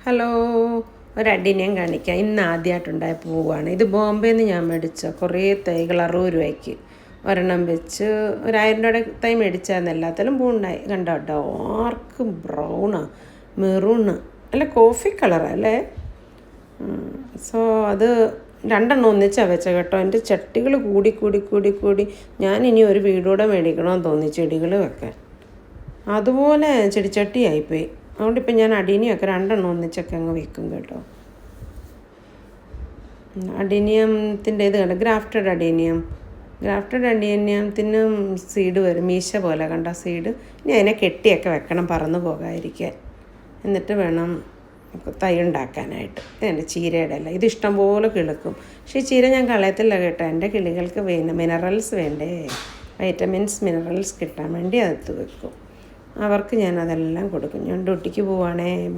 Hello, ഒരഡിനെയും കാണിക്കാം. ഇന്ന് ആദ്യമായിട്ടുണ്ടായ പൂവാണ്. ഇത് ബോംബെയിൽ നിന്ന് ഞാൻ മേടിച്ച കുറേ തൈകൾ 60 രൂപയ്ക്ക് ഒരെണ്ണം വെച്ച് 1000 രൂപയുടെ തൈ മേടിച്ചായിരുന്നു. എല്ലാത്തിലും പൂവുണ്ടായി. കണ്ടോ ഡാർക്ക് ബ്രൗണാണ്, മെറൂണ്, അല്ല കോഫി കളറല്ലേ. സോ അത് രണ്ടെണ്ണം ഒന്നിച്ചാണ് വെച്ച കേട്ടോ. എൻ്റെ ചട്ടികൾ കൂടി കൂടി കൂടി കൂടി ഞാനിനി ഒരു വീടൂടെ മേടിക്കണമെന്ന് തോന്നി ചെടികൾ വെക്കാൻ. അതുപോലെ ചെടിച്ചട്ടിയായിപ്പോയി. അതുകൊണ്ടിപ്പോൾ ഞാൻ അടീനിയൊക്കെ രണ്ടെണ്ണം ഒന്നിച്ചൊക്കെ അങ്ങ് വെക്കും കേട്ടോ. അഡീനിയത്തിൻ്റെ ഇത് കണ്ട ഗ്രാഫ്റ്റഡ് അഡീനിയത്തിനും സീഡ് വരും, മീശ പോലെ കണ്ട സീഡ്. ഇനി അതിനെ കെട്ടിയൊക്കെ വെക്കണം പറന്ന് പോകാതിരിക്കാൻ. എന്നിട്ട് വേണം തൈ ഉണ്ടാക്കാനായിട്ട്. ഇതെൻ്റെ ചീരയുടെ അല്ല, ഇത് ഇഷ്ടംപോലെ കിളുക്കും. പക്ഷേ ഈ ചീര ഞാൻ കളയത്തില്ല കേട്ടോ. എൻ്റെ കിളികൾക്ക് മിനറൽസ് വേണ്ടേ, മിനറൽസ് കിട്ടാൻ വേണ്ടി അകത്ത് വെക്കും. അവർക്ക് ഞാൻ അതെല്ലാം കൊടുക്കും. ഞാൻ ഡ്യൂട്ടിക്ക് പോവുകയാണേ.